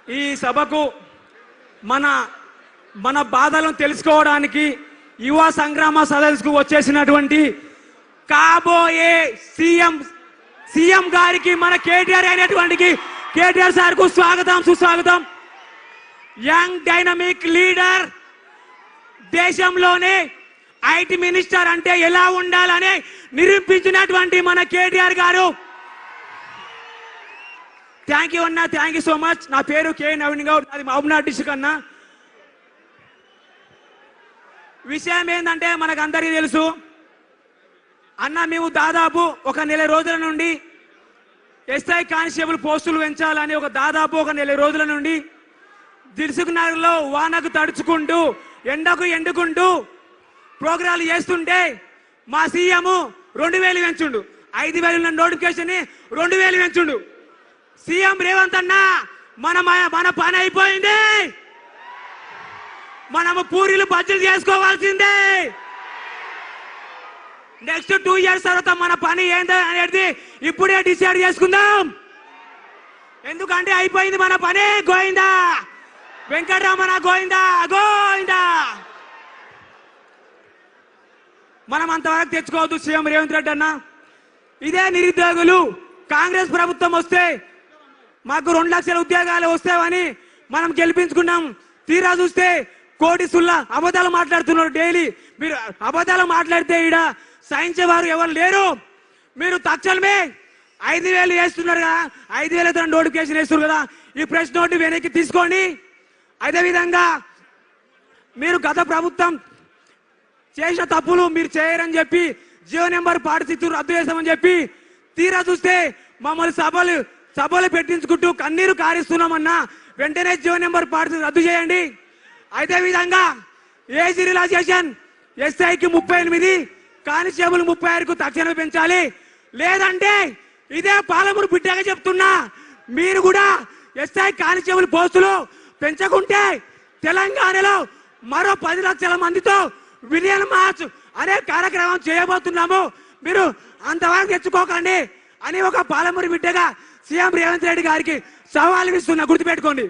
ఈ సభకు మన మన బాధలను తెలుసుకోవడానికి యువ సంగ్రామ సదస్సుకు వచ్చేసినటువంటి కాబోయే సీఎం గారికి మన కేటీఆర్ అయినటువంటి కేటీఆర్ సార్ కు స్వాగతం సుస్వాగతం. యంగ్ డైనమిక్ లీడర్, దేశంలోనే ఐటీ మినిస్టర్ అంటే ఎలా ఉండాలని నిరూపించినటువంటి మన కేటీఆర్ గారు. థ్యాంక్ యూ అన్న, థ్యాంక్ యూ సో మచ్. నా పేరు కే నవీన్ గౌడ్, అది మహబూబ్నగర్ డిస్ట్రిక్ట్ అన్న. విషయం ఏంటంటే మనకు అందరికీ తెలుసు అన్న, మేము దాదాపు ఒక నెల రోజుల నుండి ఎస్ఐ కానిస్టేబుల్ పోస్టులు పెంచాలని దాదాపు ఒక నెల రోజుల నుండి దిల్సుఖ్ నగర్ లో వానకు తడుచుకుంటూ ఎండకు ఎండుకుంటూ ప్రోగ్రాలు చేస్తుంటే మా సీఎం 2000 పెంచుండు, 5000 నోటిఫికేషన్ 2000 పెంచుండు. సీఎం రేవంత్ అన్న మన పని అయిపోయింది, మనము పూరీలు బజ్జీలు చేసుకోవాల్సిందే. నెక్స్ట్ 2 years తర్వాత మన పని ఏంటో అనేది ఇప్పుడే డిసైడ్ చేసుకుందాం. ఎందుకంటే అయిపోయింది మన పని. గోయిందా వెంకటరమణ, గోయిందా గోయిందా. మనం అంతవరకు తెచ్చుకోవద్దు సీఎం రేవంత్ రెడ్డి అన్న. ఇదే నిరుద్యోగులు కాంగ్రెస్ ప్రభుత్వం వస్తే మాకు 2 లక్షల ఉద్యోగాలు వస్తాయని మనం గెలిపించుకున్నాం. తీరా చూస్తే కోటి సుల్లా అబద్ధాలు మాట్లాడుతున్నారు. డైలీ మీరు అబద్ధాలు మాట్లాడితే ఈడ సహించేవారు ఎవరు లేరు. మీరు తక్షణమే 5000 వేస్తున్నారు కదా, 5000 నోటిఫికేషన్ వేస్తున్నారు కదా, ఈ ప్రెస్ నోట్ వెనక్కి తీసుకోండి. అదేవిధంగా మీరు గత ప్రభుత్వం చేసిన తప్పులు మీరు చేయరని చెప్పి జియో నెంబర్ 46 రద్దు చేస్తామని చెప్పి తీరా చూస్తే మమ్మల్ని సభలు పెట్టించుకుంటూ కన్నీరు కారిస్తున్నామన్నా వెంటనే జియో నెంబర్ 46 రద్దు చేయండి. అదేవిధంగా ఏజ్ రిలాక్సేషన్ ఎస్ఐకి 38, కానిస్టేబుల్ 36కు తక్షణమే పెంచాలి. లేదంటే ఇదే పాలమూరు బిడ్డగా చెప్తున్నా, మీరు కూడా ఎస్ఐ కానిస్టేబుల్ పోస్టులు పెంచకుంటే తెలంగాణలో మరో 10 లక్షల మందితో విలియన్ మార్చ్ అనే కార్యక్రమం చేయబోతున్నాము. మీరు అంతవరకు తెచ్చుకోకండి అని ఒక పాలమూరు బిడ్డగా సీఎం రేవంత్ రెడ్డి గారికి సవాల్ ఇస్తున్నా, గుర్తుపెట్టుకోండి.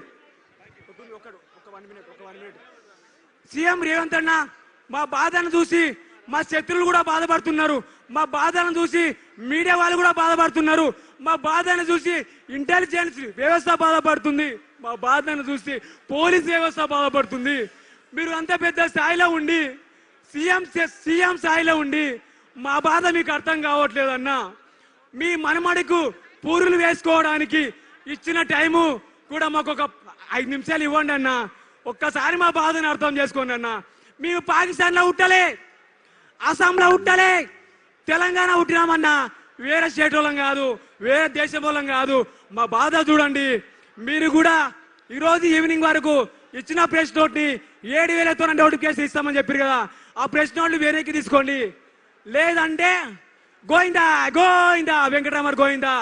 సీఎం రేవంత్ అన్న, మా బాధను చూసి మా శత్రువులు కూడా బాధపడుతున్నారు, మా బాధను చూసి మీడియా వాళ్ళు కూడా బాధపడుతున్నారు, మా బాధను చూసి ఇంటెలిజెన్స్ వ్యవస్థ బాధపడుతుంది, మా బాధను చూసి పోలీస్ వ్యవస్థ బాధపడుతుంది. మీరు అంత పెద్ద స్థాయిలో ఉండి సీఎం స్థాయిలో ఉండి మా బాధ మీకు అర్థం కావట్లేదన్నా. మీ మనమడికు పూరులు వేసుకోవడానికి ఇచ్చిన టైము కూడా మాకు ఒక 5 నిమిషాలు ఇవ్వండి అన్న. ఒక్కసారి మా బాధను అర్థం చేసుకోండి అన్న. మేము పాకిస్తాన్ లో ఉట్టలే, అస్సాంలో ఉట్టలే, తెలంగాణ ఉట్టినామన్నా. వేరే స్టేట్ వాళ్ళం కాదు, వేరే దేశం వాళ్ళం కాదు. మా బాధ చూడండి. మీరు కూడా ఈరోజు ఈవినింగ్ వరకు ఇచ్చిన ప్రెస్ నోట్ ని 7000తో నోటిఫికేషన్ ఇస్తామని చెప్పారు కదా, ఆ ప్రెస్ నోట్లు వెనక్కి తీసుకోండి. లేదంటే గోయిందా గోయిందా వెంకటరమణ గోయిందా.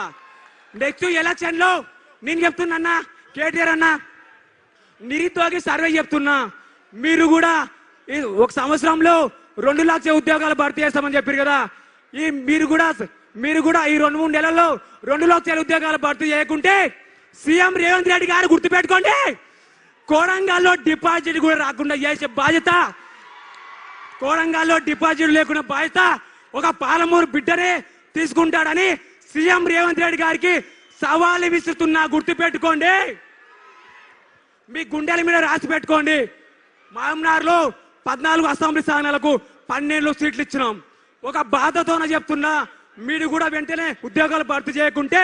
నెక్స్ట్ ఎలక్షన్ లో నేను చెప్తున్నా కేటీఆర్ అన్న, నిరుద్యోగి సర్వే చెప్తున్నా, మీరు కూడా ఒక సంవత్సరంలో 2 లక్షల ఉద్యోగాలు భర్తీ చేస్తామని చెప్పారు కదా, మీరు కూడా ఈ 2-3 నెలల్లో 2 లక్షల ఉద్యోగాలు భర్తీ చేయకుంటే సీఎం రేవంత్ రెడ్డి గారు గుర్తుపెట్టుకోండి, కోడంగల్లో డిపాజిట్ కూడా రాకుండా చేసే బాధ్యత, కోడంగల్లో డిపాజిట్ లేకుండా బాధ్యత ఒక పాలమూరు బిడ్డనే తీసుకుంటాడని సీఎం రేవంత్ రెడ్డి గారికి సవాలు విసురుతున్నా, గుర్తుపెట్టుకోండి. మీ గుండెల మీద రాసి పెట్టుకోండి. మహబూబ్నగర్లో 14 అసెంబ్లీ స్థానాలకు 12 సీట్లు ఇచ్చినాం. ఒక బాధతోనే చెప్తున్నా, మీరు కూడా వెంటనే ఉద్యోగాలు భర్తీ చేయకుంటే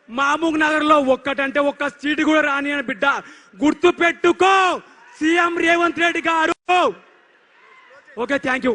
మహబూబ్ నగర్ లో ఒక్క సీటు కూడా రాని అని బిడ్డ గుర్తు పెట్టుకో సీఎం రేవంత్ రెడ్డి గారు. Okay, thank you.